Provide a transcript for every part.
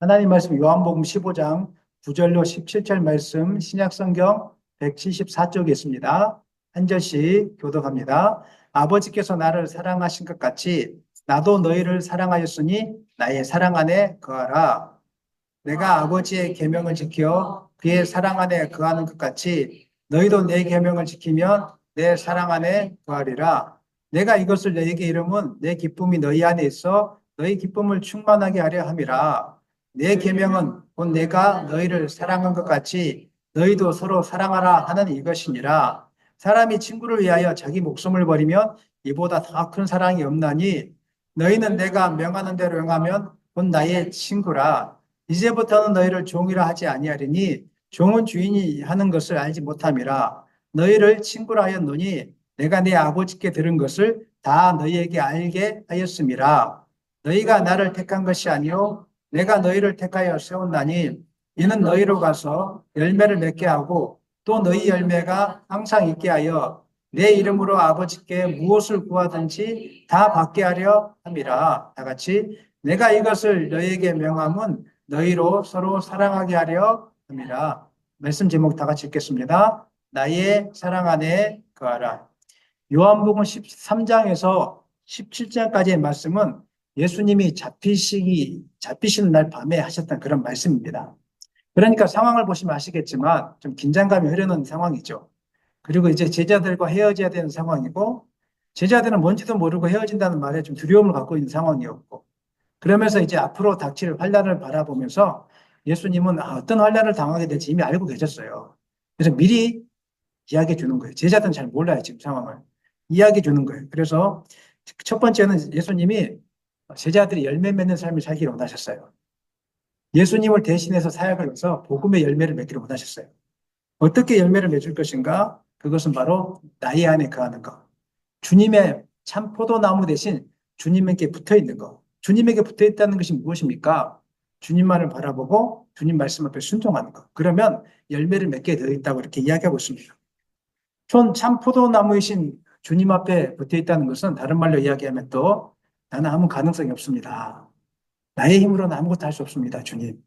하나님 말씀 요한복음 15장 9절로 17절 말씀 신약성경 174쪽에 있습니다. 한 절씩 교독합니다. 아버지께서 나를 사랑하신 것 같이 나도 너희를 사랑하였으니 나의 사랑 안에 거하라. 내가 아버지의 계명을 지켜 그의 사랑 안에 거하는 것 같이 너희도 내 계명을 지키면 내 사랑 안에 거하리라. 내가 이것을 너희에게 이름은 내 기쁨이 너희 안에 있어 너희 기쁨을 충만하게 하려 함이라. 내 계명은 곧 내가 너희를 사랑한 것 같이 너희도 서로 사랑하라 하는 이것이니라. 사람이 친구를 위하여 자기 목숨을 버리면 이보다 더 큰 사랑이 없나니 너희는 내가 명하는 대로 행하면 곧 나의 친구라. 이제부터는 너희를 종이라 하지 아니하리니 종은 주인이 하는 것을 알지 못함이라. 너희를 친구라 하였노니 내가 내 아버지께 들은 것을 다 너희에게 알게 하였음이라. 너희가 나를 택한 것이 아니요 내가 너희를 택하여 세웠나니 이는 너희로 가서 열매를 맺게 하고 또 너희 열매가 항상 있게 하여 내 이름으로 아버지께 무엇을 구하든지 다 받게 하려 함이라. 다 같이 내가 이것을 너희에게 명함은 너희로 서로 사랑하게 하려 함이라. 말씀 제목 다 같이 읽겠습니다. 나의 사랑 안에 거하라. 요한복음 13장에서 17장까지의 말씀은 예수님이 잡히시는 날 밤에 하셨던 그런 말씀입니다. 그러니까 상황을 보시면 아시겠지만 좀 긴장감이 흐르는 상황이죠. 그리고 이제 제자들과 헤어져야 되는 상황이고, 제자들은 뭔지도 모르고 헤어진다는 말에 좀 두려움을 갖고 있는 상황이었고, 그러면서 이제 앞으로 닥칠 환란을 바라보면서 예수님은 어떤 환란을 당하게 될지 이미 알고 계셨어요. 그래서 미리 이야기해 주는 거예요. 제자들은 잘 몰라요, 지금 상황을. 이야기해 주는 거예요. 그래서 첫 번째는 예수님이 제자들이 열매 맺는 삶을 살기를 원하셨어요. 예수님을 대신해서 사역을 해서 복음의 열매를 맺기를 원하셨어요. 어떻게 열매를 맺을 것인가? 그것은 바로 나의 안에 거하는 것. 주님의 참 포도나무 대신 주님에게 붙어 있는 것. 주님에게 붙어 있다는 것이 무엇입니까? 주님만을 바라보고 주님 말씀 앞에 순종하는 것. 그러면 열매를 맺게 되어 있다고 이렇게 이야기하고 있습니다. 참 포도나무이신 주님 앞에 붙어 있다는 것은 다른 말로 이야기하면 또 나는 아무 가능성이 없습니다. 나의 힘으로는 아무것도 할 수 없습니다, 주님.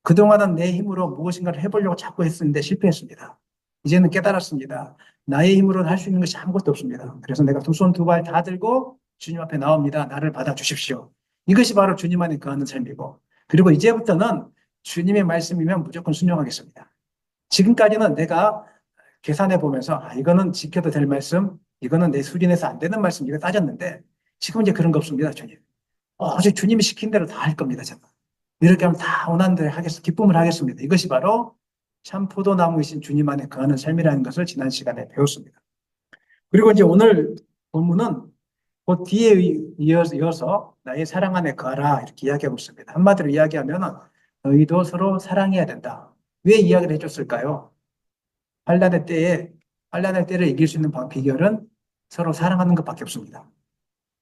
그동안은 내 힘으로 무엇인가를 해보려고 자꾸 했었는데 실패했습니다. 이제는 깨달았습니다. 나의 힘으로는 할 수 있는 것이 아무것도 없습니다. 그래서 내가 두 손 두 발 다 들고 주님 앞에 나옵니다. 나를 받아주십시오. 이것이 바로 주님 안에 거하는 삶이고, 그리고 이제부터는 주님의 말씀이면 무조건 순종하겠습니다. 지금까지는 내가 계산해 보면서 이거는 지켜도 될 말씀, 이거는 내 수준에서 안 되는 말씀, 이거 따졌는데 지금 이제 그런 거 없습니다, 주님. 오직 주님이 시킨 대로 다 할 겁니다, 저는. 이렇게 하면 다 원하는 대로 기쁨을 하겠습니다. 이것이 바로 참 포도나무이신 주님 안에 거하는 삶이라는 것을 지난 시간에 배웠습니다. 그리고 이제 오늘 본문은 그 뒤에 이어서 나의 사랑 안에 거하라 이렇게 이야기하고 있습니다. 한마디로 이야기하면 너희도 서로 사랑해야 된다. 왜 이야기를 해줬을까요? 환란의 때에 환란의 때를 이길 수 있는 비결은 서로 사랑하는 것밖에 없습니다.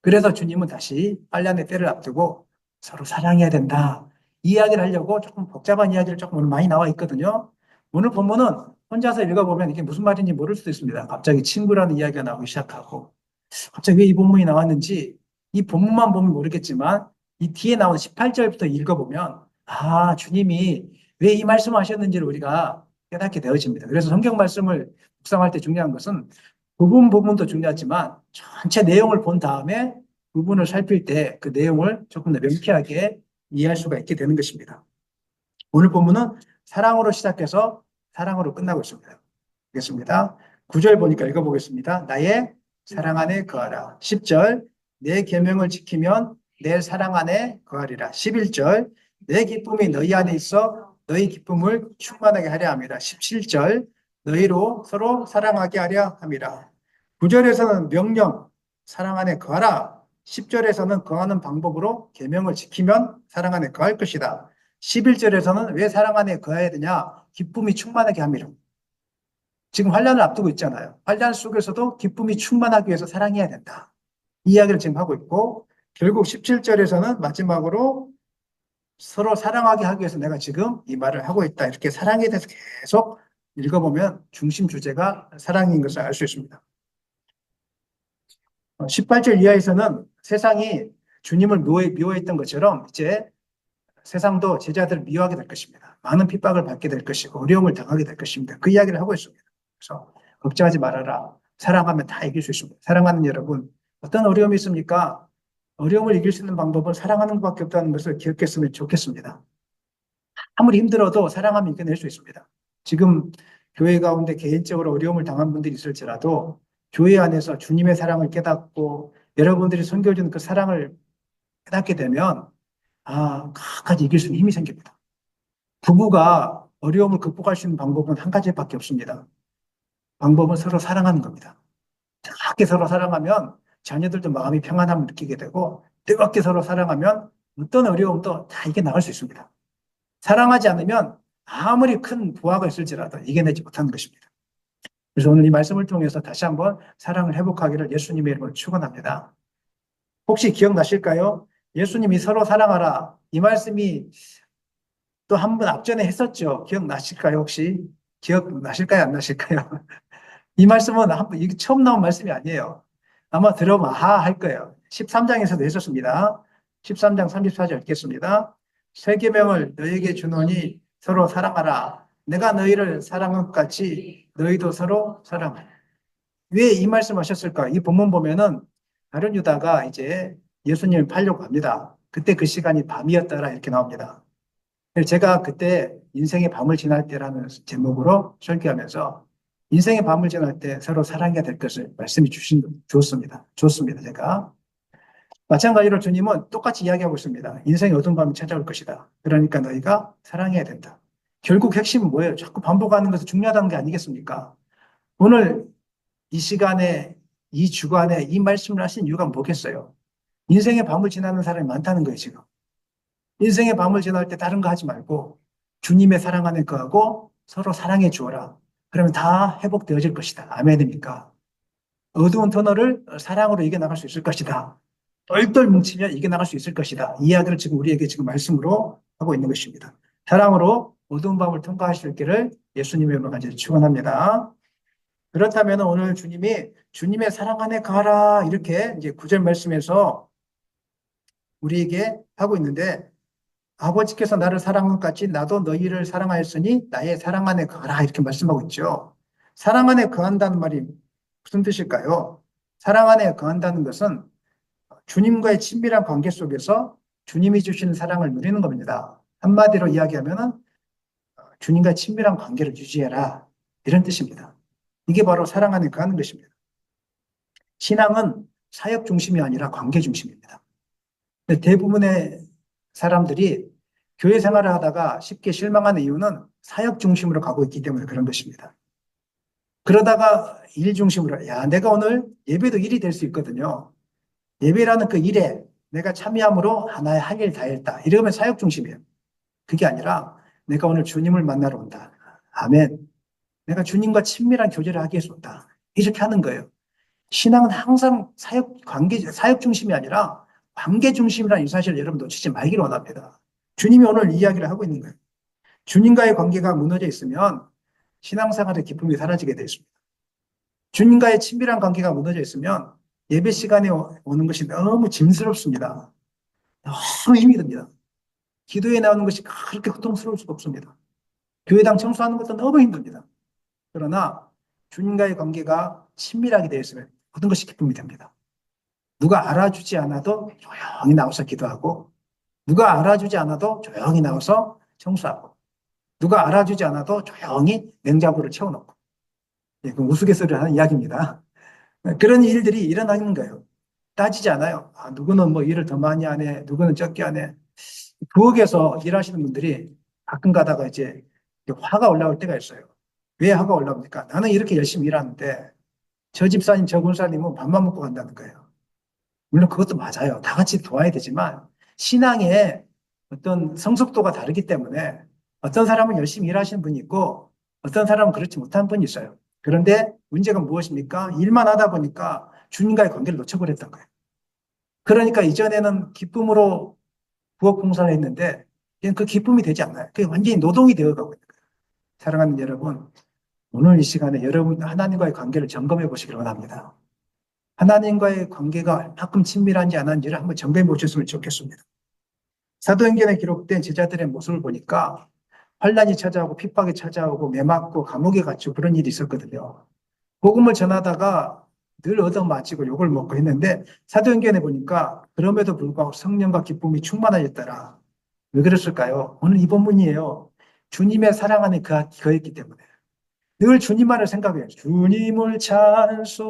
그래서 주님은 다시 환란의 때를 앞두고 서로 사랑해야 된다. 이야기를 하려고 조금 복잡한 이야기를 조금 오늘 많이 나와 있거든요. 오늘 본문은 혼자서 읽어보면 이게 무슨 말인지 모를 수도 있습니다. 갑자기 친구라는 이야기가 나오기 시작하고 갑자기 왜 이 본문이 나왔는지 이 본문만 보면 모르겠지만 이 뒤에 나온 18절부터 읽어보면 주님이 왜 이 말씀을 하셨는지를 우리가 깨닫게 되어집니다. 그래서 성경 말씀을 묵상할 때 중요한 것은 부분도 중요하지만 전체 내용을 본 다음에 부분을 살필 때 그 내용을 조금 더 명쾌하게 이해할 수가 있게 되는 것입니다. 오늘 본문은 사랑으로 시작해서 사랑으로 끝나고 있습니다. 알겠습니다. 9절 보니까 읽어보겠습니다. 나의 사랑 안에 거하라. 10절 내 계명을 지키면 내 사랑 안에 거하리라. 11절 내 기쁨이 너희 안에 있어 너희 기쁨을 충만하게 하려 함이라. 17절 너희로 서로 사랑하게 하려 함이라. 9절에서는 명령 사랑 안에 거하라. 10절에서는 거하는 방법으로 계명을 지키면 사랑 안에 거할 것이다. 11절에서는 왜 사랑 안에 거해야 되냐? 기쁨이 충만하게 함이라. 지금 환란을 앞두고 있잖아요. 환란 속에서도 기쁨이 충만하기 위해서 사랑해야 된다. 이 이야기를 지금 하고 있고, 결국 17절에서는 마지막으로 서로 사랑하게 하기 위해서 내가 지금 이 말을 하고 있다. 이렇게 사랑에 대해서 계속 읽어보면 중심 주제가 사랑인 것을 알 수 있습니다. 18절 이하에서는 세상이 주님을 미워했던 것처럼 이제 세상도 제자들을 미워하게 될 것입니다. 많은 핍박을 받게 될 것이고 어려움을 당하게 될 것입니다. 그 이야기를 하고 있습니다. 그래서 걱정하지 말아라. 사랑하면 다 이길 수 있습니다. 사랑하는 여러분, 어떤 어려움이 있습니까? 어려움을 이길 수 있는 방법은 사랑하는 것밖에 없다는 것을 기억했으면 좋겠습니다. 아무리 힘들어도 사랑하면 이겨낼 수 있습니다. 지금 교회 가운데 개인적으로 어려움을 당한 분들이 있을지라도 교회 안에서 주님의 사랑을 깨닫고 여러분들이 섬겨주는 그 사랑을 깨닫게 되면 끝까지 이길 수 있는 힘이 생깁니다. 부부가 어려움을 극복할 수 있는 방법은 한 가지밖에 없습니다. 방법은 서로 사랑하는 겁니다. 차갑게 서로 사랑하면 자녀들도 마음이 평안함을 느끼게 되고 뜨겁게 서로 사랑하면 어떤 어려움도 다 이겨나갈 수 있습니다. 사랑하지 않으면 아무리 큰 부하가 있을지라도 이겨내지 못하는 것입니다. 그래서 오늘 이 말씀을 통해서 다시 한번 사랑을 회복하기를 예수님의 이름으로 축원합니다. 혹시 기억나실까요? 예수님이 서로 사랑하라. 이 말씀이 또 한 번 앞전에 했었죠. 기억나실까요? 혹시? 기억나실까요? 안 나실까요? 이 말씀은 이게 처음 나온 말씀이 아니에요. 아마 들어보면 할 거예요. 13장에서도 했었습니다. 13장 34절 읽겠습니다. 새 계명을 너희에게 주노니 서로 사랑하라. 내가 너희를 사랑한 것 같이 너희도 서로 사랑하라. 왜 이 말씀 하셨을까? 이 본문 보면은 다른 유다가 이제 예수님을 팔려고 합니다. 그때 그 시간이 밤이었더라 이렇게 나옵니다. 제가 그때 인생의 밤을 지날 때라는 제목으로 설교하면서 인생의 밤을 지날 때 서로 사랑해야 될 것을 말씀해 주었습니다. 좋습니다. 제가. 마찬가지로 주님은 똑같이 이야기하고 있습니다. 인생의 어두운 밤이 찾아올 것이다. 그러니까 너희가 사랑해야 된다. 결국 핵심은 뭐예요? 자꾸 반복하는 것이 중요하다는 게 아니겠습니까? 오늘 이 시간에, 이 주간에 이 말씀을 하신 이유가 뭐겠어요? 인생의 밤을 지나는 사람이 많다는 거예요, 지금. 인생의 밤을 지날 때 다른 거 하지 말고 주님의 사랑하는 거하고 서로 사랑해 주어라. 그러면 다 회복되어질 것이다. 아멘입니까? 어두운 터널을 사랑으로 이겨나갈 수 있을 것이다. 똘똘 뭉치면 이겨나갈 수 있을 것이다. 이 이야기를 지금 우리에게 지금 말씀으로 하고 있는 것입니다. 사랑으로 어두운 밤을 통과하실 길을 예수님의 이름으로 간절히 축원합니다. 그렇다면 오늘 주님이 주님의 사랑 안에 가라 이렇게 이제 9절 말씀에서 우리에게 하고 있는데 아버지께서 나를 사랑한 것 같이 나도 너희를 사랑하였으니 나의 사랑 안에 거하라 이렇게 말씀하고 있죠. 사랑 안에 거한다는 말이 무슨 뜻일까요? 사랑 안에 거한다는 것은 주님과의 친밀한 관계 속에서 주님이 주시는 사랑을 누리는 겁니다. 한마디로 이야기하면 주님과 친밀한 관계를 유지해라 이런 뜻입니다. 이게 바로 사랑 안에 거하는 것입니다. 신앙은 사역 중심이 아니라 관계 중심입니다. 대부분의 사람들이 교회 생활을 하다가 쉽게 실망하는 이유는 사역 중심으로 가고 있기 때문에 그런 것입니다. 그러다가 일 중심으로, 내가 오늘 예배도 일이 될 수 있거든요. 예배라는 그 일에 내가 참여함으로 하나의 할 일 다 했다. 이러면 사역 중심이에요. 그게 아니라 내가 오늘 주님을 만나러 온다. 아멘. 내가 주님과 친밀한 교제를 하기 위해서 온다. 이렇게 하는 거예요. 신앙은 항상 사역 중심이 아니라 관계 중심이라는 이 사실을 여러분 놓치지 말기를 원합니다. 주님이 오늘 이야기를 하고 있는 거예요. 주님과의 관계가 무너져 있으면 신앙생활의 기쁨이 사라지게 되어 있습니다. 주님과의 친밀한 관계가 무너져 있으면 예배 시간에 오는 것이 너무 짐스럽습니다. 너무 힘이 듭니다. 기도에 나오는 것이 그렇게 고통스러울 수가 없습니다. 교회당 청소하는 것도 너무 힘듭니다. 그러나 주님과의 관계가 친밀하게 되어 있으면 모든 것이 기쁨이 됩니다. 누가 알아주지 않아도 조용히 나와서 기도하고 누가 알아주지 않아도 조용히 나와서 청소하고 누가 알아주지 않아도 조용히 냉장고를 채워놓고 그 우스갯소리를 하는 이야기입니다. 그런 일들이 일어나는 거예요. 따지지 않아요. 누구는 뭐 일을 더 많이 하네, 누구는 적게 하네. 부엌에서 일하시는 분들이 가끔 가다가 이제 화가 올라올 때가 있어요. 왜 화가 올라옵니까? 나는 이렇게 열심히 일하는데 저 집사님, 저 군사님은 밥만 먹고 간다는 거예요. 물론 그것도 맞아요. 다 같이 도와야 되지만 신앙의 어떤 성숙도가 다르기 때문에 어떤 사람은 열심히 일하시는 분이 있고 어떤 사람은 그렇지 못한 분이 있어요. 그런데 문제가 무엇입니까? 일만 하다 보니까 주님과의 관계를 놓쳐버렸던 거예요. 그러니까 이전에는 기쁨으로 부엌 봉사를 했는데 그 기쁨이 되지 않나요? 그게 완전히 노동이 되어가고 있는 거예요. 사랑하는 여러분, 오늘 이 시간에 여러분 하나님과의 관계를 점검해 보시길 원합니다. 하나님과의 관계가 얼마큼 친밀한지 안 한지를 한번 점검해 보셨으면 좋겠습니다. 사도행전에 기록된 제자들의 모습을 보니까 환란이 찾아오고 핍박이 찾아오고 매 맞고 감옥에 갇히고 그런 일이 있었거든요. 복음을 전하다가 늘 얻어맞히고 욕을 먹고 했는데 사도행전에 보니까 그럼에도 불구하고 성령과 기쁨이 충만하였더라. 왜 그랬을까요? 오늘 이 본문이에요. 주님의 사랑 안에 거했기 때문에. 늘 주님만을 생각해요. 주님을 찬송하오니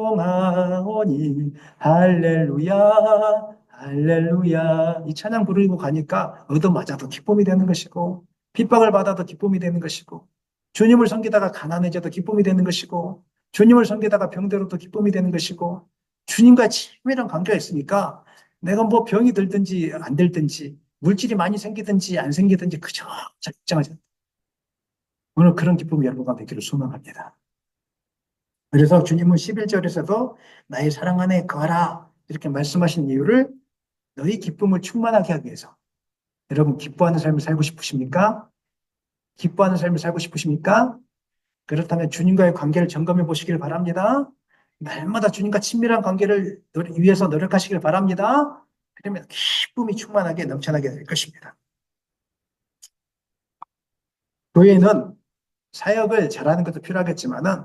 할렐루야 할렐루야. 이 찬양 부르고 가니까 얻어맞아도 기쁨이 되는 것이고 핍박을 받아도 기쁨이 되는 것이고 주님을 섬기다가 가난해져도 기쁨이 되는 것이고 주님을 섬기다가 병들어도 기쁨이 되는 것이고 주님과 친밀한 관계가 있으니까 내가 뭐 병이 들든지 안 들든지 물질이 많이 생기든지 안 생기든지 그저 적정하지. 오늘 그런 기쁨이 여러분과 되기를 소망합니다. 그래서 주님은 11절에서도 나의 사랑 안에 거하라 이렇게 말씀하신 이유를 너희 기쁨을 충만하게 하기 위해서. 여러분 기뻐하는 삶을 살고 싶으십니까? 기뻐하는 삶을 살고 싶으십니까? 그렇다면 주님과의 관계를 점검해 보시길 바랍니다. 날마다 주님과 친밀한 관계를 위해서 노력하시길 바랍니다. 그러면 기쁨이 충만하게 넘쳐나게 될 것입니다. 교회는 사역을 잘하는 것도 필요하겠지만은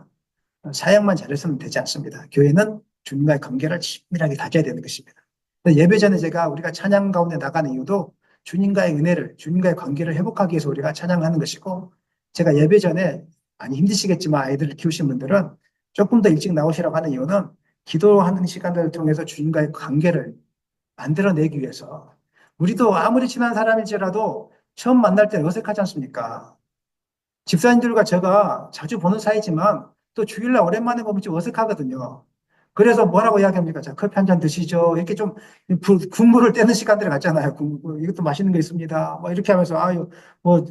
사역만 잘해서는 되지 않습니다. 교회는 주님과의 관계를 친밀하게 다져야 되는 것입니다. 예배 전에 우리가 찬양 가운데 나가는 이유도 주님과의 은혜를, 주님과의 관계를 회복하기 위해서 우리가 찬양하는 것이고, 제가 예배 전에 많이 힘드시겠지만 아이들을 키우신 분들은 조금 더 일찍 나오시라고 하는 이유는 기도하는 시간들을 통해서 주님과의 관계를 만들어내기 위해서. 우리도 아무리 친한 사람일지라도 처음 만날 때 어색하지 않습니까? 집사님들과 제가 자주 보는 사이지만 또 주일날 오랜만에 보면 좀 어색하거든요. 그래서 뭐라고 이야기합니까? 자, 커피 한 잔 드시죠. 이렇게 좀 국물을 떼는 시간들을 갖잖아요. 이것도 맛있는 거 있습니다. 뭐 이렇게 하면서 아유 뭐,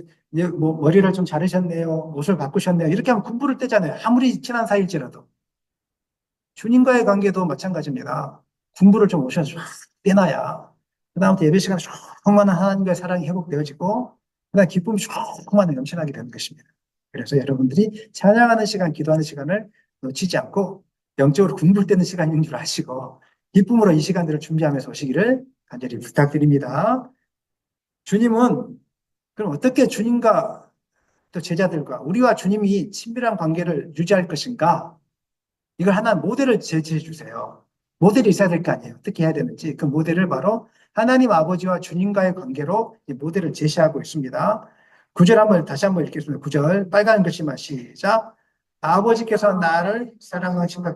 뭐 머리를 좀 자르셨네요. 옷을 바꾸셨네요. 이렇게 하면 국물을 떼잖아요. 아무리 친한 사이일지라도. 주님과의 관계도 마찬가지입니다. 국물을 좀 오셔서 쫙 떼놔야 그다음부터 예배 시간에 충만한 하나님과의 사랑이 회복되어지고 그다음 기쁨이 충만히 넘쳐나게 되는 것입니다. 그래서 여러분들이 찬양하는 시간, 기도하는 시간을 놓치지 않고 영적으로 공부되는 시간인 줄 아시고 기쁨으로 이 시간들을 준비하면서 오시기를 간절히 부탁드립니다. 주님은 그럼 어떻게 주님과 또 제자들과 우리와 주님이 친밀한 관계를 유지할 것인가? 이걸 하나 모델을 제시해 주세요. 모델이 있어야 될 거 아니에요. 어떻게 해야 되는지 그 모델을 바로 하나님 아버지와 주님과의 관계로 이 모델을 제시하고 있습니다. 9절 다시 한번 읽겠습니다. 9절 빨간 글씨만 시작. 아버지께서 나를 사랑하신다.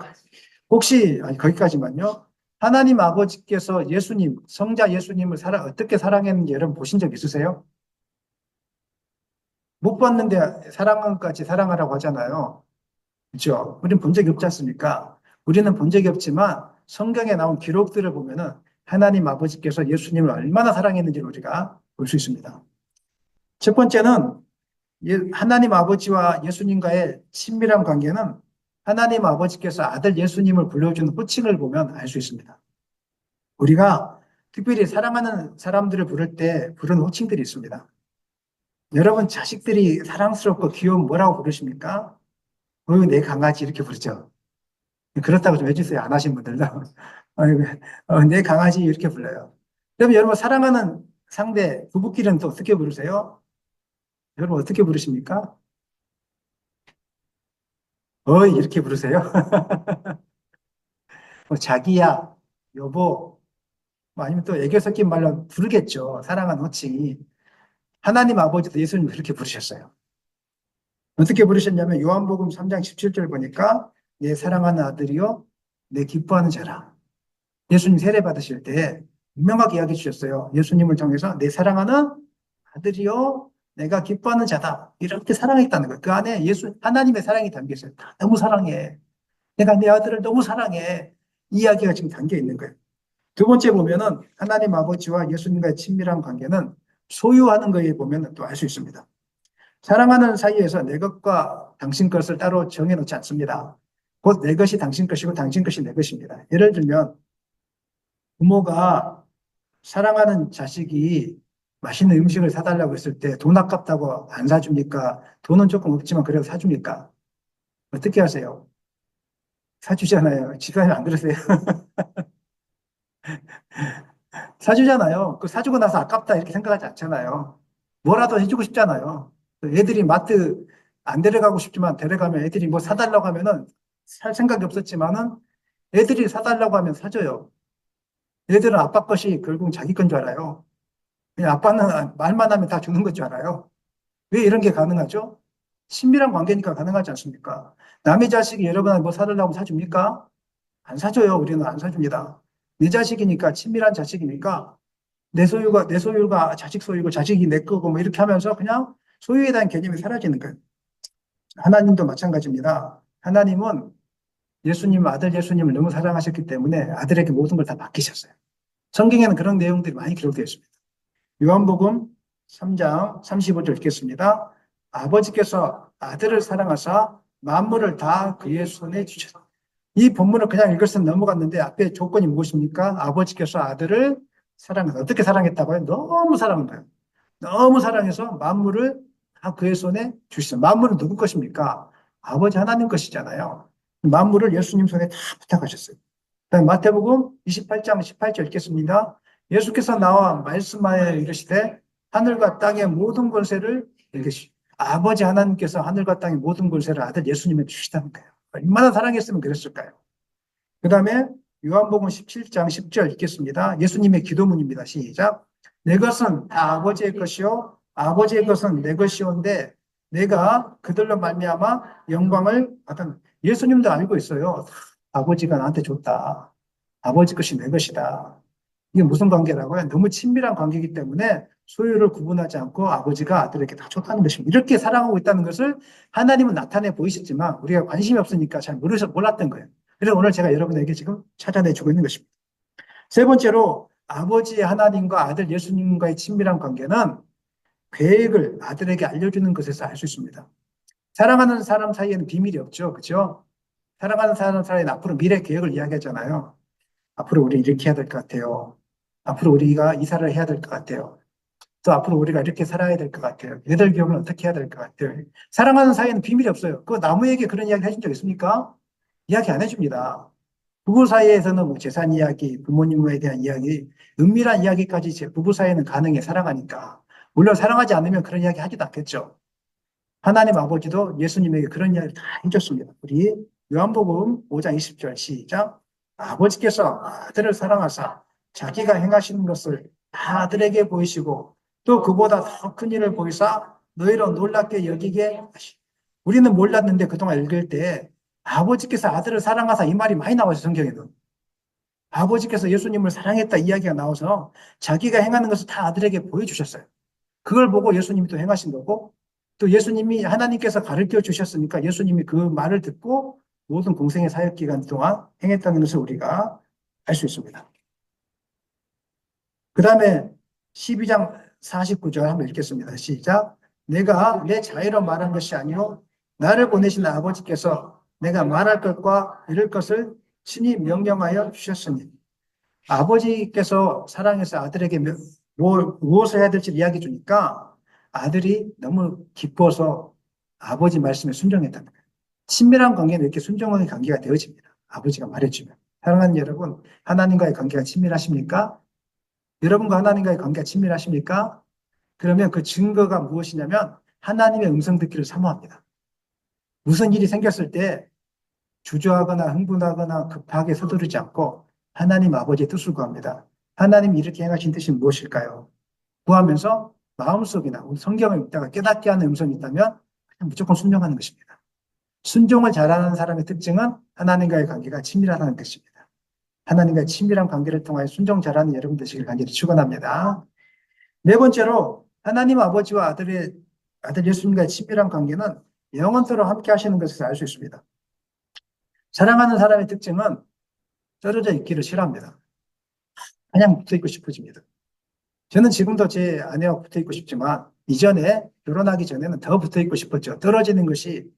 혹시 아니 거기까지만요. 하나님 아버지께서 예수님, 성자 예수님을 어떻게 사랑했는지 여러분 보신 적 있으세요? 못 봤는데 사랑까지 사랑하라고 하잖아요. 그렇죠? 우리는 본 적이 없지 않습니까? 우리는 본 적이 없지만 성경에 나온 기록들을 보면은 하나님 아버지께서 예수님을 얼마나 사랑했는지를 우리가 볼 수 있습니다. 첫 번째는 하나님 아버지와 예수님과의 친밀한 관계는 하나님 아버지께서 아들 예수님을 불러주는 호칭을 보면 알 수 있습니다. 우리가 특별히 사랑하는 사람들을 부를 때 부르는 호칭들이 있습니다. 여러분 자식들이 사랑스럽고 귀여운 뭐라고 부르십니까? 내 강아지 이렇게 부르죠. 그렇다고 좀 해주세요. 안 하신 분들도. 내 강아지 이렇게 불러요. 그럼 여러분 사랑하는 상대 부부끼리는 또 어떻게 부르세요? 여러분 어떻게 부르십니까? 어이 이렇게 부르세요? 자기야, 여보, 뭐 아니면 또 애교 섞인 말로 부르겠죠. 사랑하는 호칭이. 하나님 아버지도 예수님 그렇게 부르셨어요. 어떻게 부르셨냐면 요한복음 3장 17절 보니까 내 사랑하는 아들이요, 내 기뻐하는 자라. 예수님 세례 받으실 때 분명하게 이야기해 주셨어요. 예수님을 통해서 내 사랑하는 아들이요, 내가 기뻐하는 자다. 이렇게 사랑했다는 거예요. 그 안에 하나님의 사랑이 담겨 있어요. 너무 사랑해. 내가 내 아들을 너무 사랑해. 이 이야기가 지금 담겨 있는 거예요. 두 번째 보면은 하나님 아버지와 예수님과의 친밀한 관계는 소유하는 거에 보면 또 알 수 있습니다. 사랑하는 사이에서 내 것과 당신 것을 따로 정해놓지 않습니다. 곧 내 것이 당신 것이고 당신 것이 내 것입니다. 예를 들면 부모가 사랑하는 자식이 맛있는 음식을 사달라고 했을 때 돈 아깝다고 안 사줍니까? 돈은 조금 없지만 그래도 사줍니까? 어떻게 하세요? 사주잖아요. 집사님 안 그러세요? 사주잖아요. 그 사주고 나서 아깝다 이렇게 생각하지 않잖아요. 뭐라도 해주고 싶잖아요. 애들이 마트 안 데려가고 싶지만 데려가면 애들이 뭐 사달라고 하면은 살 생각이 없었지만은 애들이 사달라고 하면 사줘요. 애들은 아빠 것이 결국 자기 건 줄 알아요. 그냥 아빠는 말만 하면 다 주는 것 줄 알아요. 왜 이런 게 가능하죠? 친밀한 관계니까 가능하지 않습니까? 남의 자식이 여러분한테 뭐 사달라고 사줍니까? 안 사줘요. 우리는 안 사줍니다. 내 자식이니까, 친밀한 자식이니까, 내 소유가 자식 소유고, 자식이 내 거고, 뭐 이렇게 하면서 그냥 소유에 대한 개념이 사라지는 거예요. 하나님도 마찬가지입니다. 하나님은 아들 예수님을 너무 사랑하셨기 때문에 아들에게 모든 걸 다 맡기셨어요. 성경에는 그런 내용들이 많이 기록되어 있습니다. 요한복음 3장 35절 읽겠습니다. 아버지께서 아들을 사랑하사 만물을 다 그의 손에 주셨다. 이 본문을 그냥 읽었으면 넘어갔는데 앞에 조건이 무엇입니까? 아버지께서 아들을 사랑해서 어떻게 사랑했다고요? 너무 사랑한 거예요. 너무 사랑해서 만물을 다 그의 손에 주시죠. 만물은 누구 것입니까? 아버지 하나님 것이잖아요. 만물을 예수님 손에 다 부탁하셨어요. 그다음 마태복음 28장 18절 읽겠습니다. 예수께서 나와 말씀하여 이르시되 하늘과 땅의 모든 권세를 이르시. 아버지 하나님께서 하늘과 땅의 모든 권세를 아들 예수님에 주시다는 거예요. 얼마나 사랑했으면 그랬을까요? 그 다음에 요한복음 17장 10절 읽겠습니다. 예수님의 기도문입니다. 시작. 내 것은 다 아버지의 것이요 아버지의 것은 내 것이온데 내가 그들로 말미암아 영광을 받은. 예수님도 알고 있어요. 아버지가 나한테 줬다. 아버지 것이 내 것이다. 이게 무슨 관계라고요? 너무 친밀한 관계이기 때문에 소유를 구분하지 않고 아버지가 아들에게 다 줬다는 것입니다. 이렇게 사랑하고 있다는 것을 하나님은 나타내 보이셨지만 우리가 관심이 없으니까 잘 몰랐던 거예요. 그래서 오늘 제가 여러분에게 지금 찾아내주고 있는 것입니다. 세 번째로 아버지 하나님과 아들 예수님과의 친밀한 관계는 계획을 아들에게 알려주는 것에서 알 수 있습니다. 사랑하는 사람 사이에는 비밀이 없죠. 그렇죠? 사랑하는 사람 사이에는 앞으로 미래 계획을 이야기하잖아요. 앞으로 우리 이렇게 해야 될 것 같아요. 앞으로 우리가 이사를 해야 될 것 같아요. 또 앞으로 우리가 이렇게 살아야 될 것 같아요. 애들 교육은 어떻게 해야 될 것 같아요. 사랑하는 사이에는 비밀이 없어요. 그 나무에게 그런 이야기 해준 적 있습니까? 이야기 안 해줍니다. 부부 사이에서는 뭐 재산 이야기, 부모님에 대한 이야기, 은밀한 이야기까지 부부 사이에는 가능해, 사랑하니까. 물론 사랑하지 않으면 그런 이야기 하지도 않겠죠. 하나님 아버지도 예수님에게 그런 이야기를 다 해줬습니다. 우리 요한복음 5장 20절 시작. 아버지께서 아들을 사랑하사 자기가 행하시는 것을 다 아들에게 보이시고 또 그보다 더 큰 일을 보이사 너희로 놀랍게 여기게 하시. 우리는 몰랐는데 그동안 읽을 때 아버지께서 아들을 사랑하사 이 말이 많이 나와서 성경에는 아버지께서 예수님을 사랑했다 이야기가 나와서 자기가 행하는 것을 다 아들에게 보여주셨어요. 그걸 보고 예수님이 또 행하신 거고 또 예수님이 하나님께서 가르쳐 주셨으니까 예수님이 그 말을 듣고 모든 공생의 사역 기간 동안 행했다는 것을 우리가 알 수 있습니다. 그 다음에 12장 49절 한번 읽겠습니다. 시작. 내가 내 자유로 말한 것이 아니요 나를 보내신 아버지께서 내가 말할 것과 이룰 것을 친히 명령하여 주셨으니. 아버지께서 사랑해서 아들에게 무엇을 해야 될지 이야기 주니까 아들이 너무 기뻐서 아버지 말씀에 순종했다는 거예요. 친밀한 관계는 이렇게 순종의 관계가 되어집니다. 아버지가 말해주면. 사랑하는 여러분, 하나님과의 관계가 친밀하십니까? 여러분과 하나님과의 관계가 친밀하십니까? 그러면 그 증거가 무엇이냐면 하나님의 음성 듣기를 사모합니다. 무슨 일이 생겼을 때 주저하거나 흥분하거나 급하게 서두르지 않고 하나님 아버지의 뜻을 구합니다. 하나님이 이렇게 행하신 뜻이 무엇일까요? 구하면서 마음속이나 우리 성경을 읽다가 깨닫게 하는 음성이 있다면 그냥 무조건 순종하는 것입니다. 순종을 잘하는 사람의 특징은 하나님과의 관계가 친밀하다는 것입니다. 하나님과의 친밀한 관계를 통하여 순종 잘하는 여러분 되시길 간절히 축원합니다. 네 번째로 하나님 아버지와 아들 예수님과의 친밀한 관계는 영원토록 함께 하시는 것을 알 수 있습니다. 사랑하는 사람의 특징은 떨어져 있기를 싫어합니다. 그냥 붙어 있고 싶어집니다. 저는 지금도 제 아내와 붙어 있고 싶지만 이전에 결혼하기 전에는 더 붙어 있고 싶었죠. 떨어지는 것이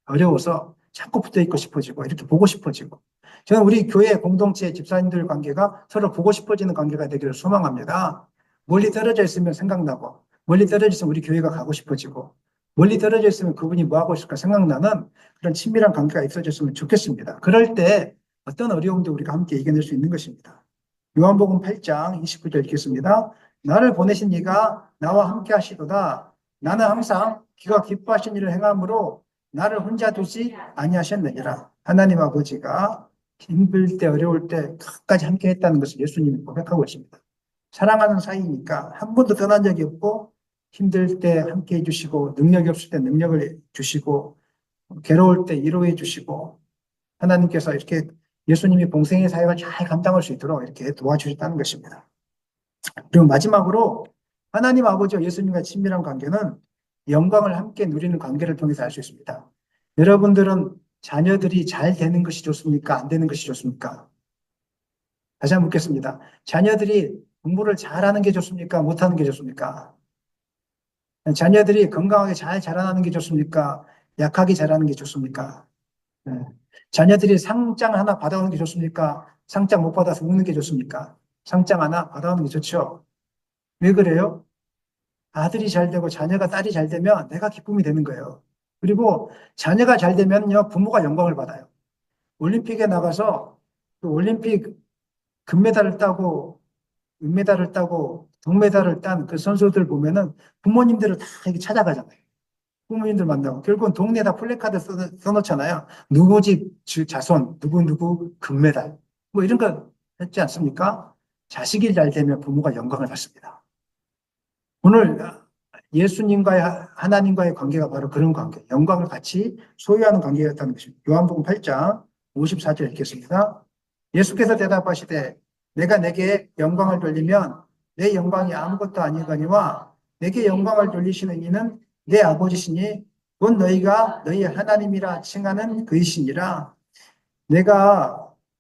어려워서 자꾸 붙어 있고 싶어지고 이렇게 보고 싶어지고 저는 우리 교회 공동체 집사님들 관계가 서로 보고 싶어지는 관계가 되기를 소망합니다. 멀리 떨어져 있으면 생각나고 멀리 떨어져 있으면 우리 교회가 가고 싶어지고 멀리 떨어져 있으면 그분이 뭐 하고 있을까 생각나는 그런 친밀한 관계가 있어졌으면 좋겠습니다. 그럴 때 어떤 어려움도 우리가 함께 이겨낼 수 있는 것입니다. 요한복음 8장 29절 읽겠습니다. 나를 보내신 이가 나와 함께 하시도다. 나는 항상 그가 기뻐하신 일을 행함으로 나를 혼자 두지 아니하셨느니라. 하나님 아버지가 힘들 때 어려울 때 끝까지 함께 했다는 것을 예수님이 고백하고 있습니다. 사랑하는 사이니까 한 번도 떠난 적이 없고 힘들 때 함께 해주시고 능력이 없을 때 능력을 주시고 괴로울 때 위로해 주시고 하나님께서 이렇게 예수님이 공생의 사역을 잘 감당할 수 있도록 이렇게 도와주셨다는 것입니다. 그리고 마지막으로 하나님 아버지와 예수님과의 친밀한 관계는 영광을 함께 누리는 관계를 통해서 알 수 있습니다. 여러분들은 자녀들이 잘 되는 것이 좋습니까? 안 되는 것이 좋습니까? 다시 한번 묻겠습니다. 자녀들이 공부를 잘하는 게 좋습니까? 못하는 게 좋습니까? 자녀들이 건강하게 잘 자라나는 게 좋습니까? 약하게 자라는 게 좋습니까? 네. 자녀들이 상장 하나 받아오는 게 좋습니까? 상장 못 받아서 웃는 게 좋습니까? 상장 하나 받아오는 게 좋죠. 왜 그래요? 아들이 잘 되고 자녀가 딸이 잘 되면 내가 기쁨이 되는 거예요. 그리고 자녀가 잘 되면요, 부모가 영광을 받아요. 올림픽에 나가서 그 올림픽 금메달을 따고 은메달을 따고 동메달을 딴 그 선수들 보면은 부모님들을 다 이렇게 찾아가잖아요. 부모님들 만나고 결국은 동네에다 플래카드 써놓잖아요. 누구 집 자손 누구 금메달 뭐 이런 거 했지 않습니까? 자식이 잘 되면 부모가 영광을 받습니다. 오늘 예수님과의 하나님과의 관계가 바로 그런 관계, 영광을 같이 소유하는 관계였다는 것입니다. 요한복음 8장 54절 읽겠습니다. 예수께서 대답하시되 내가 내게 영광을 돌리면 내 영광이 아무것도 아니거니와 내게 영광을 돌리시는 이는 내 아버지시니 곧 너희가 너희 하나님이라 칭하는 그이시니라.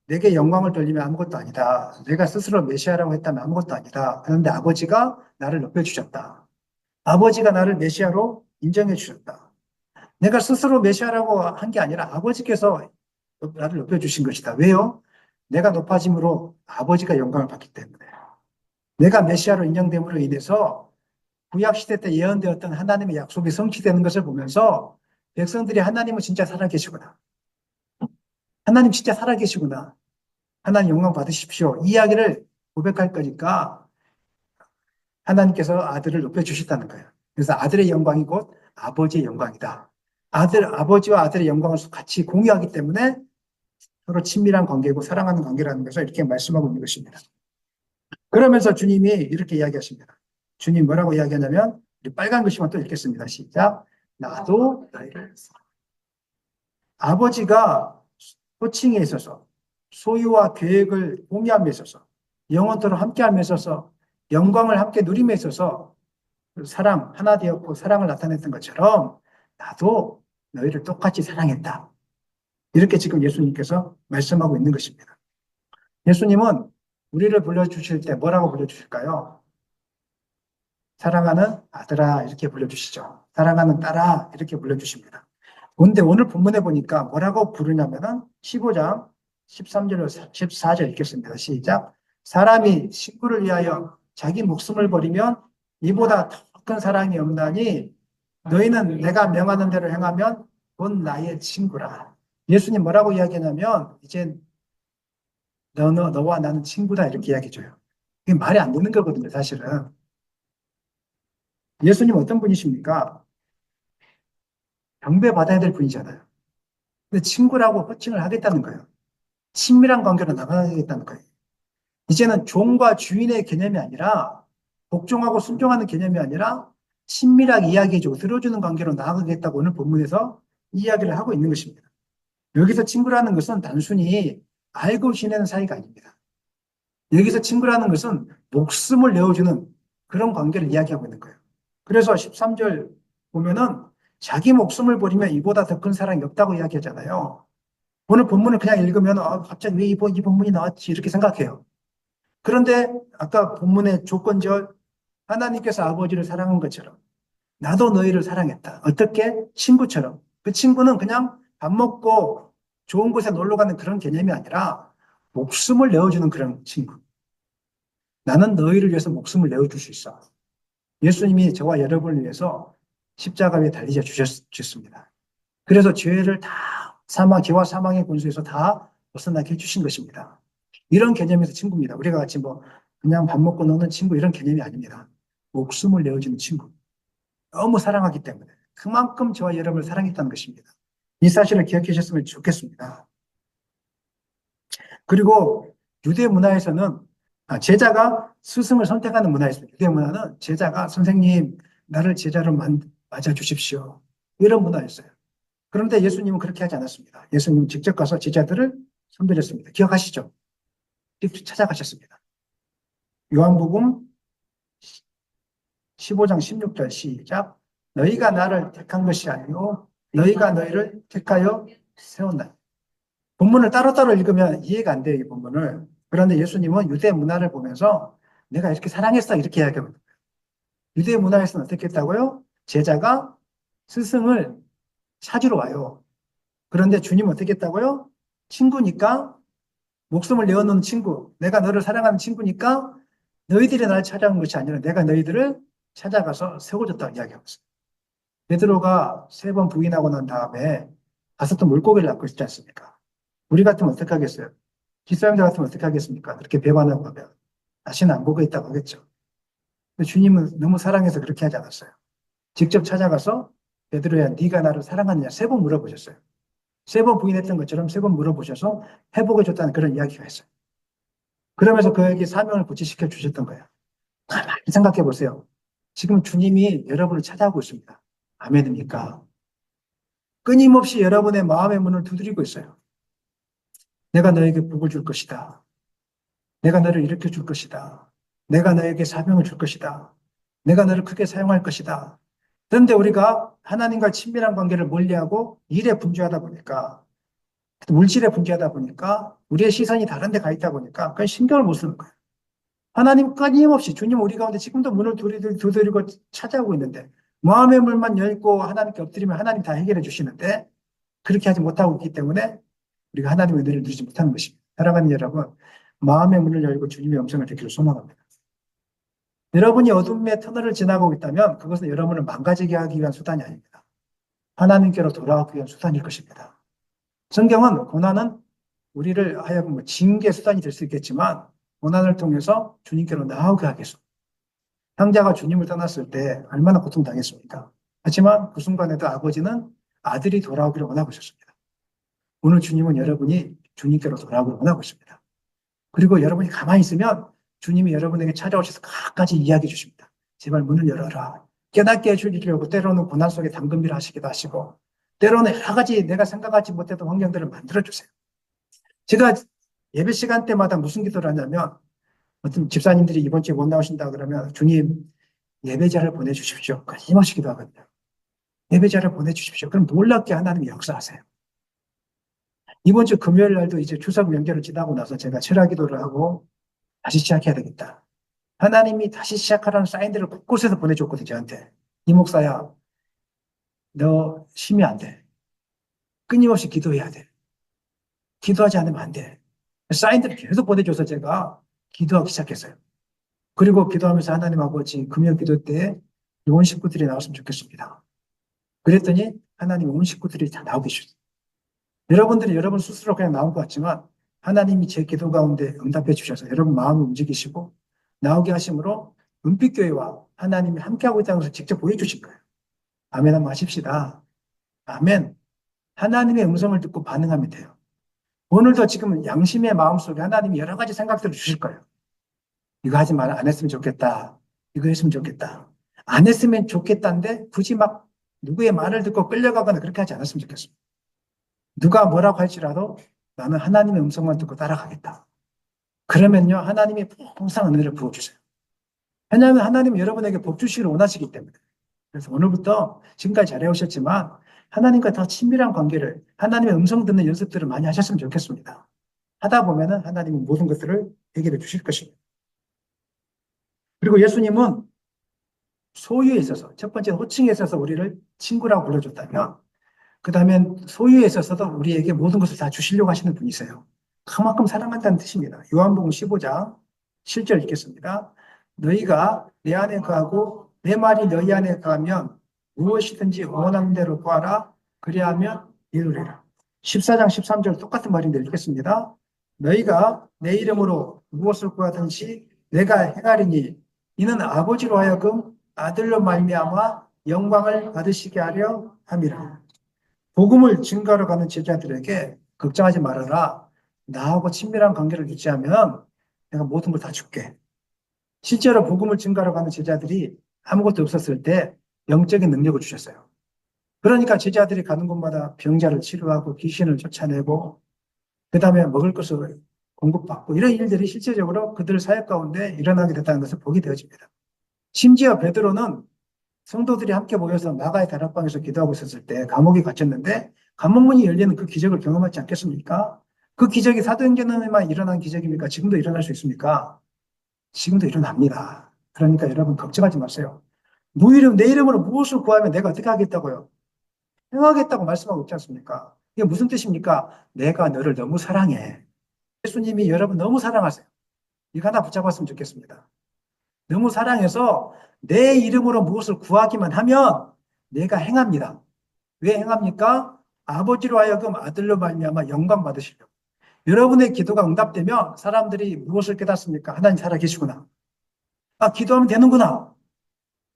내게 영광을 돌리면 아무것도 아니다. 내가 스스로 메시아라고 했다면 아무것도 아니다. 그런데 아버지가 나를 높여주셨다. 아버지가 나를 메시아로 인정해 주셨다. 내가 스스로 메시아라고 한 게 아니라 아버지께서 나를 높여주신 것이다. 왜요? 내가 높아짐으로 아버지가 영광을 받기 때문에. 내가 메시아로 인정됨으로 인해서 구약시대 때 예언되었던 하나님의 약속이 성취되는 것을 보면서 백성들이 하나님은 진짜 살아계시구나. 하나님 진짜 살아계시구나. 하나님 영광 받으십시오. 이 이야기를 고백할 거니까 하나님께서 아들을 높여주셨다는 거예요. 그래서 아들의 영광이 곧 아버지의 영광이다. 아버지와 아들의 영광을 같이 공유하기 때문에 서로 친밀한 관계고 사랑하는 관계라는 것을 이렇게 말씀하고 있는 것입니다. 그러면서 주님이 이렇게 이야기하십니다. 주님 뭐라고 이야기하냐면, 우리 빨간 글씨만 또 읽겠습니다. 시작. 나도 너희를 사랑. 아버지가 호칭에 있어서 소유와 계획을 공유함에 있어서 영원토록 함께함에 있어서 영광을 함께 누림에 있어서 사랑 하나 되었고 사랑을 나타냈던 것처럼 나도 너희를 똑같이 사랑했다. 이렇게 지금 예수님께서 말씀하고 있는 것입니다. 예수님은 우리를 불러주실 때 뭐라고 불러주실까요? 사랑하는 아들아 이렇게 불러주시죠. 사랑하는 딸아 이렇게 불러주십니다. 그런데 오늘 본문에 보니까 뭐라고 부르냐면은 15장 13절로 14절 읽겠습니다. 시작. 사람이 친구를 위하여 자기 목숨을 버리면 이보다 더 큰 사랑이 없나니 너희는 내가 명하는 대로 행하면 곧 나의 친구라. 예수님 뭐라고 이야기하냐면 이제 너와 나는 친구다 이렇게 이야기해줘요. 이게 말이 안 되는 거거든요, 사실은. 예수님 어떤 분이십니까? 경배받아야 될 분이잖아요. 근데 친구라고 호칭을 하겠다는 거예요. 친밀한 관계로 나가겠다는 거예요. 이제는 종과 주인의 개념이 아니라 복종하고 순종하는 개념이 아니라 친밀하게 이야기해주고 들어주는 관계로 나아가겠다고 오늘 본문에서 이야기를 하고 있는 것입니다. 여기서 친구라는 것은 단순히 알고 지내는 사이가 아닙니다. 여기서 친구라는 것은 목숨을 내어주는 그런 관계를 이야기하고 있는 거예요. 그래서 13절 보면은 자기 목숨을 버리면 이보다 더 큰 사랑이 없다고 이야기하잖아요. 오늘 본문을 그냥 읽으면 갑자기 왜 이 본문이 나왔지 이렇게 생각해요. 그런데 아까 본문의 조건절 하나님께서 아버지를 사랑한 것처럼 나도 너희를 사랑했다. 어떻게? 친구처럼. 그 친구는 그냥 밥 먹고 좋은 곳에 놀러 가는 그런 개념이 아니라 목숨을 내어주는 그런 친구. 나는 너희를 위해서 목숨을 내어줄 수 있어. 예수님이 저와 여러분을 위해서 십자가 위에 달리셔 주셨습니다. 그래서 죄를 다 죄와 사망의 권세에서 다 벗어나게 해주신 것입니다. 이런 개념에서 친구입니다. 우리가 같이 뭐 그냥 밥 먹고 노는 친구 이런 개념이 아닙니다. 목숨을 내어주는 친구. 너무 사랑하기 때문에 그만큼 저와 여러분을 사랑했다는 것입니다. 이 사실을 기억해 주셨으면 좋겠습니다. 그리고 유대 문화에서는 제자가 스승을 선택하는 문화였습니다. 유대 문화는 제자가 선생님 나를 제자로 맞아 주십시오. 이런 문화였어요. 그런데 예수님은 그렇게 하지 않았습니다. 예수님은 직접 가서 제자들을 선별했습니다. 기억하시죠? 직접 찾아가셨습니다. 요한복음 15장 16절 시작. 너희가 나를 택한 것이 아니요 너희가 너희를 택하여 세웠다. 본문을 따로따로 읽으면 이해가 안 돼요, 이 본문을. 그런데 예수님은 유대 문화를 보면서 내가 이렇게 사랑했어, 이렇게 이야기하거든요. 유대 문화에서는 어떻게 했다고요? 제자가 스승을 찾으러 와요. 그런데 주님은 어떻게 했다고요? 친구니까, 목숨을 내어놓는 친구, 내가 너를 사랑하는 친구니까 너희들이 나를 찾아온 것이 아니라 내가 너희들을 찾아가서 세워줬다고 이야기하고 있어요. 베드로가 3번 부인하고 난 다음에 가서 또 물고기를 잡고 있지 않습니까? 우리 같으면 어떻게 하겠어요? 기사님들 같으면 어떻게 하겠습니까? 그렇게 배반하고 가면 다시는 안 보겠다고 하겠죠. 근데 주님은 너무 사랑해서 그렇게 하지 않았어요. 직접 찾아가서 베드로야 네가 나를 사랑하느냐 3번 물어보셨어요. 3번 부인했던 것처럼 3번 물어보셔서 회복해줬다는 그런 이야기가 있어요. 그러면서 그에게 사명을 부치시켜 주셨던 거예요. 가만히 생각해 보세요. 지금 주님이 여러분을 찾아오고 있습니다. 아멘입니까? 끊임없이 여러분의 마음의 문을 두드리고 있어요. 내가 너에게 복을 줄 것이다. 내가 너를 일으켜 줄 것이다. 내가 너에게 사명을 줄 것이다. 내가 너를 크게 사용할 것이다. 그런데 우리가 하나님과 친밀한 관계를 멀리하고 일에 분주하다 보니까, 물질에 분주하다 보니까, 우리의 시선이 다른 데 가 있다 보니까, 그건 신경을 못 쓰는 거예요. 하나님 끊임없이 주님 우리 가운데 지금도 문을 두드리고 찾아오고 있는데, 마음의 문만 열고 하나님께 엎드리면 하나님 다 해결해 주시는데, 그렇게 하지 못하고 있기 때문에 우리가 하나님의 은혜를 누리지 못하는 것입니다. 사랑하는 여러분, 마음의 문을 열고 주님의 음성을 듣기를 소망합니다. 여러분이 어둠의 터널을 지나고 있다면 그것은 여러분을 망가지게 하기 위한 수단이 아닙니다. 하나님께로 돌아오기 위한 수단일 것입니다. 성경은 고난은 우리를 하여금 징계 수단이 될 수 있겠지만 고난을 통해서 주님께로 나아오게 하겠습니다. 형제가 주님을 떠났을 때 얼마나 고통당했습니까? 하지만 그 순간에도 아버지는 아들이 돌아오기를 원하고 있었습니다. 오늘 주님은 여러분이 주님께로 돌아오기를 원하고 있습니다. 그리고 여러분이 가만히 있으면 주님이 여러분에게 찾아오셔서 각가지 이야기해 주십니다. 제발 문을 열어라. 깨닫게 해주려고 때로는 고난 속에 당근비를 하시기도 하시고 때로는 여러 가지 내가 생각하지 못했던 환경들을 만들어주세요. 제가 예배 시간 때마다 무슨 기도를 하냐면 어떤 집사님들이 이번 주에 못 나오신다 그러면 주님 예배자를 보내주십시오. 끊임없이 기도하거든요. 예배자를 보내주십시오. 그럼 놀랍게 하나님이 역사하세요. 이번 주 금요일 날도 이제 추석 명절을 지나고 나서 제가 철야 기도를 하고 다시 시작해야 되겠다. 하나님이 다시 시작하라는 사인들을 곳곳에서 보내줬거든요, 저한테. 이 목사야, 너 쉬면 안 돼. 끊임없이 기도해야 돼. 기도하지 않으면 안 돼. 사인들을 계속 보내줘서 제가 기도하기 시작했어요. 그리고 기도하면서 하나님 아버지 금요 기도 때 온 식구들이 나왔으면 좋겠습니다. 그랬더니 하나님 온 식구들이 다 나오게 주셨어요. 여러분들이 여러분 스스로 그냥 나온 것 같지만 하나님이 제 기도 가운데 응답해 주셔서 여러분 마음을 움직이시고 나오게 하심으로 은빛교회와 하나님이 함께하고 있다는 것을 직접 보여주신 거예요. 아멘 한번 하십시다. 아멘. 하나님의 음성을 듣고 반응하면 돼요. 오늘도 지금 양심의 마음속에 하나님이 여러 가지 생각들을 주실 거예요. 이거 하지 말, 안 했으면 좋겠다. 이거 했으면 좋겠다. 안 했으면 좋겠다인데 굳이 막 누구의 말을 듣고 끌려가거나 그렇게 하지 않았으면 좋겠습니다. 누가 뭐라고 할지라도 나는 하나님의 음성만 듣고 따라가겠다. 그러면요, 하나님이 항상 은혜를 부어주세요. 왜냐하면 하나님은 여러분에게 복 주시기를 원하시기 때문에. 그래서 오늘부터 지금까지 잘해오셨지만 하나님과 더 친밀한 관계를, 하나님의 음성 듣는 연습들을 많이 하셨으면 좋겠습니다. 하다 보면은 하나님은 모든 것들을 해결해 주실 것입니다. 그리고 예수님은 소유에 있어서, 첫 번째 호칭에 있어서 우리를 친구라고 불러줬다면, 그 다음엔 소유에 있어서도 우리에게 모든 것을 다 주시려고 하시는 분이세요. 그만큼 사랑한다는 뜻입니다. 요한복음 15장 7절 읽겠습니다. 너희가 내 안에 거하고 내 말이 너희 안에 거하면 무엇이든지 원하는 대로 구하라. 그리하면 이루리라. 14장 13절 똑같은 말인데 읽겠습니다. 너희가 내 이름으로 무엇을 구하든지 내가 행하리니 이는 아버지로 하여금 아들로 말미암아 영광을 받으시게 하려 함이라. 복음을 증거하러 가는 제자들에게 걱정하지 말아라. 나하고 친밀한 관계를 유지하면 내가 모든 걸 다 줄게. 실제로 복음을 증거하러 가는 제자들이 아무것도 없었을 때 영적인 능력을 주셨어요. 그러니까 제자들이 가는 곳마다 병자를 치료하고 귀신을 쫓아내고 그다음에 먹을 것을 공급받고 이런 일들이 실제적으로 그들 사역 가운데 일어나게 됐다는 것을 보게 되어집니다. 심지어 베드로는 성도들이 함께 모여서 마가의 다락방에서 기도하고 있었을 때 감옥에 갇혔는데 감옥문이 열리는 그 기적을 경험하지 않겠습니까? 그 기적이 사도행전에만 일어난 기적입니까? 지금도 일어날 수 있습니까? 지금도 일어납니다. 그러니까 여러분 걱정하지 마세요. 내 이름으로 무엇을 구하면 내가 어떻게 하겠다고요? 행하겠다고 말씀하고 있지 않습니까? 이게 무슨 뜻입니까? 내가 너를 너무 사랑해. 예수님이 여러분 너무 사랑하세요. 이거 하나 붙잡았으면 좋겠습니다. 너무 사랑해서 내 이름으로 무엇을 구하기만 하면 내가 행합니다. 왜 행합니까? 아버지로 하여금 아들로 말미암아 영광 받으시려고. 여러분의 기도가 응답되면 사람들이 무엇을 깨닫습니까? 하나님 살아계시구나. 아, 기도하면 되는구나.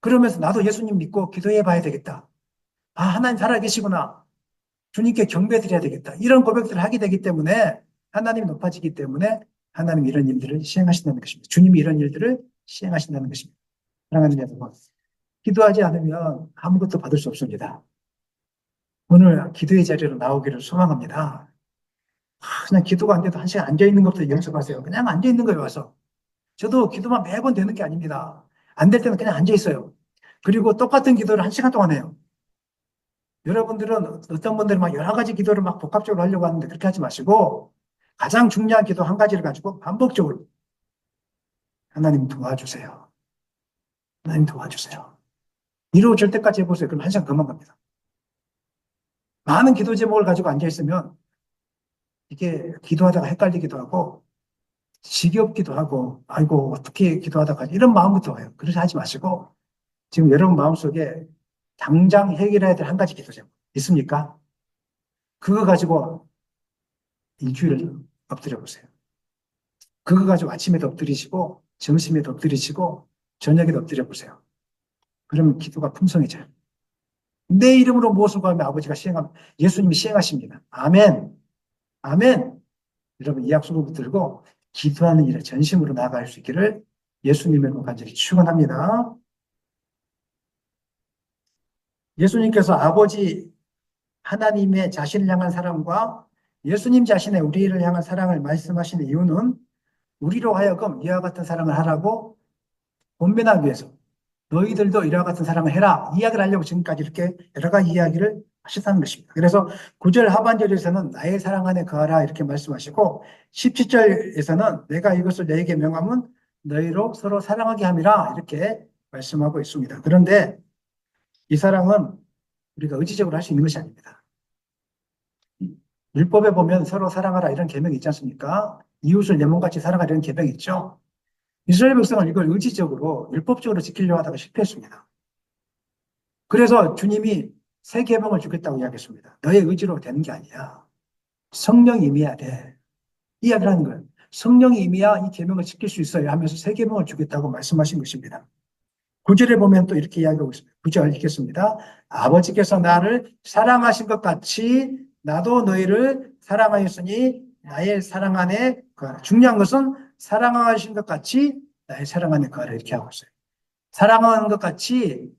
그러면서 나도 예수님 믿고 기도해 봐야 되겠다. 아, 하나님 살아계시구나. 주님께 경배드려야 되겠다. 이런 고백들을 하게 되기 때문에 하나님이 높아지기 때문에 하나님 이런 일들을 시행하신다는 것입니다. 주님이 이런 일들을 시행하신다는 것입니다. 사랑하는 여러분, 기도하지 않으면 아무것도 받을 수 없습니다. 오늘 기도의 자리로 나오기를 소망합니다. 그냥 기도가 안 돼도 한 시간 앉아있는 것부터 연습하세요. 그냥 앉아있는 거예요, 와서. 저도 기도만 매번 되는 게 아닙니다. 안 될 때는 그냥 앉아있어요. 그리고 똑같은 기도를 한 시간 동안 해요. 여러분들은 어떤 분들은 막 여러 가지 기도를 막 복합적으로 하려고 하는데 그렇게 하지 마시고 가장 중요한 기도 한 가지를 가지고 반복적으로 하나님 도와주세요. 하나님 도와주세요. 이루어질 때까지 해보세요. 그럼 한 시간 금방 갑니다. 많은 기도 제목을 가지고 앉아있으면 이게 기도하다가 헷갈리기도 하고 지겹기도 하고 아이고 어떻게 기도하다가 이런 마음부터 와요. 그렇게 하지 마시고 지금 여러분 마음속에 당장 해결해야 될 한 가지 기도 제목 있습니까? 그거 가지고 일주일을 엎드려 보세요. 그거 가지고 아침에도 엎드리시고 점심에도 엎드리시고 저녁에도 엎드려 보세요. 그러면 기도가 풍성해져요. 내 이름으로 무엇을 구하면 아버지가 예수님이 시행하십니다. 아멘. 아멘. 여러분 이 약속을 붙들고 기도하는 일에 전심으로 나아갈 수 있기를 예수님의 이름으로 간절히 축원합니다. 예수님께서 아버지 하나님의 자신을 향한 사랑과 예수님 자신의 우리를 향한 사랑을 말씀하시는 이유는 우리로 하여금 이와 같은 사랑을 하라고 권면하기 위해서 너희들도 이와 같은 사랑을 해라 이야기를 하려고 지금까지 이렇게 여러 가지 이야기를 하셨다는 것입니다. 그래서 9절 하반절에서는 나의 사랑 안에 거하라 이렇게 말씀하시고 17절에서는 내가 이것을 너에게 명함은 너희로 서로 사랑하게 함이라 이렇게 말씀하고 있습니다. 그런데 이 사랑은 우리가 의지적으로 할 수 있는 것이 아닙니다. 율법에 보면 서로 사랑하라 이런 계명이 있지 않습니까? 이웃을 내 몸같이 사랑하라 이런 계명이 있죠. 이스라엘 백성은 이걸 의지적으로 율법적으로 지키려고 하다가 실패했습니다. 그래서 주님이 새 계명을 주겠다고 이야기했습니다. 너의 의지로 되는 게 아니야. 성령이 임해야 돼. 이 이야기를 하는 거예요. 성령이 임해야 이 계명을 지킬 수 있어요 하면서 새 계명을 주겠다고 말씀하신 것입니다. 9절에 보면 또 이렇게 이야기하고 있습니다. 9절 읽겠습니다. 아버지께서 나를 사랑하신 것 같이 나도 너희를 사랑하였으니 나의 사랑 안에 거하라. 중요한 것은 사랑하신 것 같이 나의 사랑 안에 거하라 이렇게 하고 있어요. 사랑하는 것 같이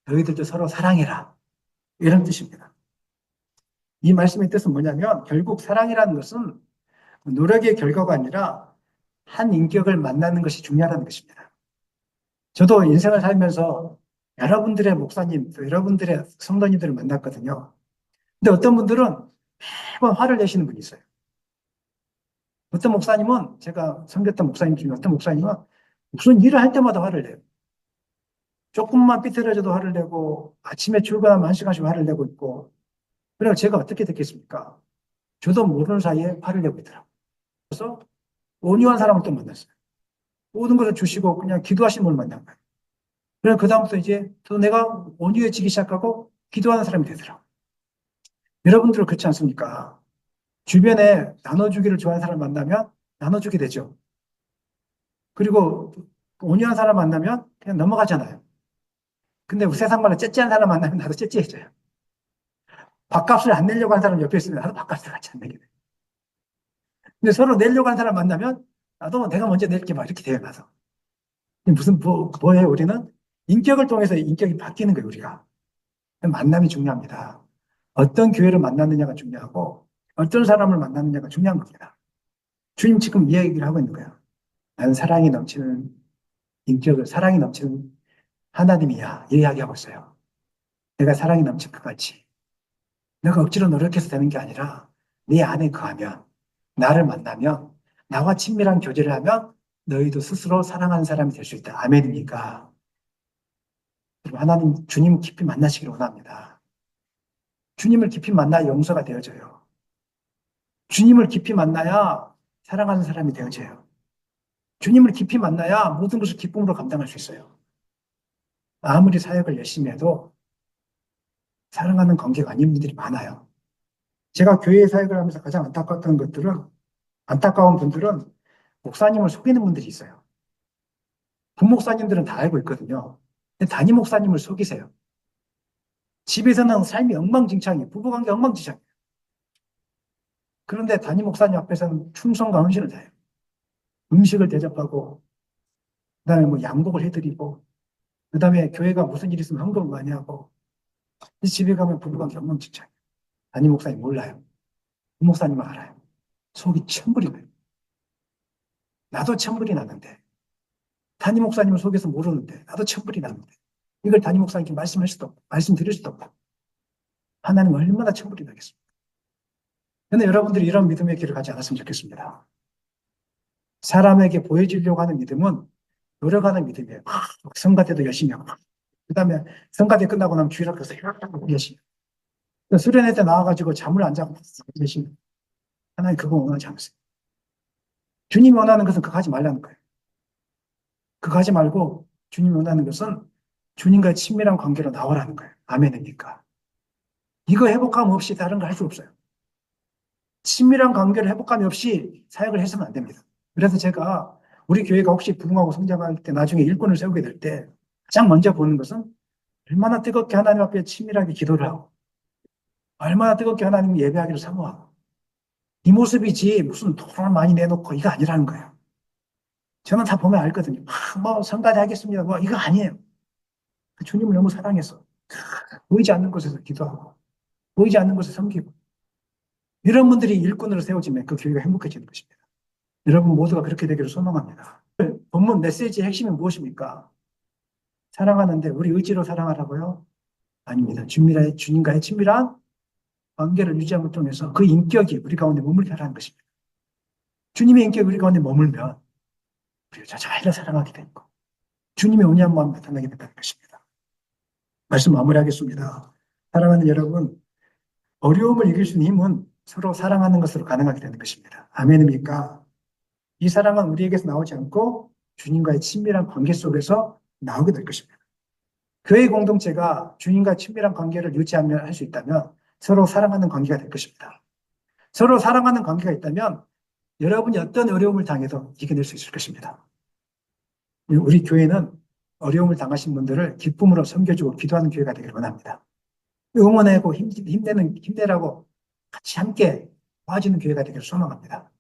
너희들도 서로 사랑해라. 이런 뜻입니다. 이 말씀의 뜻은 뭐냐면 결국 사랑이라는 것은 노력의 결과가 아니라 한 인격을 만나는 것이 중요하다는 것입니다. 저도 인생을 살면서 여러분들의 목사님, 또 여러분들의 성도님들을 만났거든요. 근데 어떤 분들은 매번 화를 내시는 분이 있어요. 어떤 목사님은 제가 섬겼던 목사님 중에 어떤 목사님은 무슨 일을 할 때마다 화를 내요. 조금만 삐뚤어져도 화를 내고 아침에 출근하면 1시간씩 화를 내고 있고 그래서 제가 어떻게 됐겠습니까? 저도 모르는 사이에 화를 내고 있더라고요. 그래서 온유한 사람을 또 만났어요. 모든 것을 주시고 그냥 기도하시는 분을 만난 거예요. 그래서 그다음부터 이제 또 내가 온유해지기 시작하고 기도하는 사람이 되더라고요. 여러분들은 그렇지 않습니까? 주변에 나눠주기를 좋아하는 사람 만나면 나눠주게 되죠. 그리고 온유한 사람 만나면 그냥 넘어가잖아요. 근데 세상 말로 째째한 사람 만나면 나도 째째해져요. 밥값을 안 내려고 하는 사람 옆에 있으면 나도 밥값을 같이 안 내게 돼요. 근데 서로 내려고 하는 사람 만나면 나도 내가 먼저 낼게 막 이렇게 돼요, 나서. 무슨, 뭐예요, 우리는? 인격을 통해서 인격이 바뀌는 거예요, 우리가. 만남이 중요합니다. 어떤 교회를 만났느냐가 중요하고, 어떤 사람을 만났느냐가 중요한 겁니다. 주님 지금 이 얘기를 하고 있는 거예요. 나는 사랑이 넘치는 인격을, 사랑이 넘치는 하나님이야. 이 이야기하고 있어요. 내가 사랑이 넘칠 것 같이. 내가 억지로 노력해서 되는 게 아니라, 네 안에 거하면, 나를 만나면, 나와 친밀한 교제를 하면, 너희도 스스로 사랑하는 사람이 될 수 있다. 아멘입니까? 하나님, 주님 깊이 만나시기를 원합니다. 주님을 깊이 만나야 용서가 되어져요. 주님을 깊이 만나야 사랑하는 사람이 되어져요. 주님을 깊이 만나야 모든 것을 기쁨으로 감당할 수 있어요. 아무리 사역을 열심히 해도 사랑하는 관계가 아닌 분들이 많아요. 제가 교회 사역을 하면서 가장 안타까웠던 것들은, 안타까운 분들은 목사님을 속이는 분들이 있어요. 부목사님들은 다 알고 있거든요. 근데 담임 목사님을 속이세요. 집에서는 삶이 엉망진창이에요. 부부관계 엉망진창이에요. 그런데 담임 목사님 앞에서는 충성과 헌신을 다해요. 음식을 대접하고, 그다음에 뭐 양복을 해드리고, 그다음에 교회가 무슨 일 있으면 헌금을 많이 하고, 집에 가면 부부관계 엉망진창이에요. 담임 목사님 몰라요. 부목사님만 알아요. 속이 천불이 나요. 나도 천불이 나는데, 담임 목사님을 속여서 모르는데, 나도 천불이 나는데, 이걸 담임 목사님께 말씀할 수도 없고, 말씀드릴 수도 없고, 하나님 얼마나 천불이 나겠습니까? 근데 여러분들이 이런 믿음의 길을 가지 않았으면 좋겠습니다. 사람에게 보여주려고 하는 믿음은 노력하는 믿음이에요. 성가대도 열심히 하고, 그 다음에 성가대 끝나고 나면 주일 앞에서 열심히. 수련회 때 나와가지고 잠을 안 자고 열심히. 하나님 그거 원하지 않으세요. 주님이 원하는 것은 그거 하지 말라는 거예요. 그거 하지 말고 주님이 원하는 것은 주님과의 친밀한 관계로 나오라는 거예요. 아멘입니까? 이거 회복감 없이 다른 거 할 수 없어요. 친밀한 관계를 회복감이 없이 사역을 해서는 안 됩니다. 그래서 제가 우리 교회가 혹시 부흥하고 성장할 때 나중에 일꾼을 세우게 될 때 가장 먼저 보는 것은 얼마나 뜨겁게 하나님 앞에 친밀하게 기도를 하고 얼마나 뜨겁게 하나님 예배하기를 사모하고 이 모습이지 무슨 돈을 많이 내놓고 이거 아니라는 거예요. 저는 다 보면 알거든요. 뭐 성가대 하겠습니다. 뭐 이거 아니에요. 주님을 너무 사랑해서 보이지 않는 곳에서 기도하고 보이지 않는 곳에 섬기고 이런 분들이 일꾼으로 세워지면 그 교회가 행복해지는 것입니다. 여러분 모두가 그렇게 되기를 소망합니다. 본문 메시지의 핵심이 무엇입니까? 사랑하는데 우리 의지로 사랑하라고요? 아닙니다. 주님과의 친밀한 관계를 유지함을 통해서 그 인격이 우리 가운데 머물게 하라는 것입니다. 주님의 인격이 우리 가운데 머물면 우리가 잘 사랑하게 되고 주님의 온유한 마음이 나타나게 된다는 것입니다. 말씀 마무리하겠습니다. 사랑하는 여러분, 어려움을 이길 수 있는 힘은 서로 사랑하는 것으로 가능하게 되는 것입니다. 아멘입니까? 이 사랑은 우리에게서 나오지 않고 주님과의 친밀한 관계 속에서 나오게 될 것입니다. 교회 공동체가 주님과 친밀한 관계를 유지하며 할 수 있다면 서로 사랑하는 관계가 될 것입니다. 서로 사랑하는 관계가 있다면 여러분이 어떤 어려움을 당해도 이겨낼 수 있을 것입니다. 우리 교회는 어려움을 당하신 분들을 기쁨으로 섬겨주고 기도하는 교회가 되기를 원합니다. 응원하고 힘내라고 같이 함께 도와주는 교회가 되기를 소망합니다.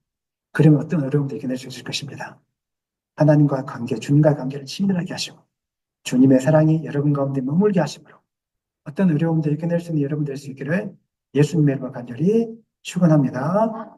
그러면 어떤 어려움도 이겨낼 수 있을 것입니다. 하나님과 관계, 주님과의 관계를 친밀하게 하시고 주님의 사랑이 여러분 가운데 머물게 하심으로 어떤 어려움도 이겨낼 수 있는 여러분 될 수 있기를 예수님의 이름으로 간절히 축원합니다.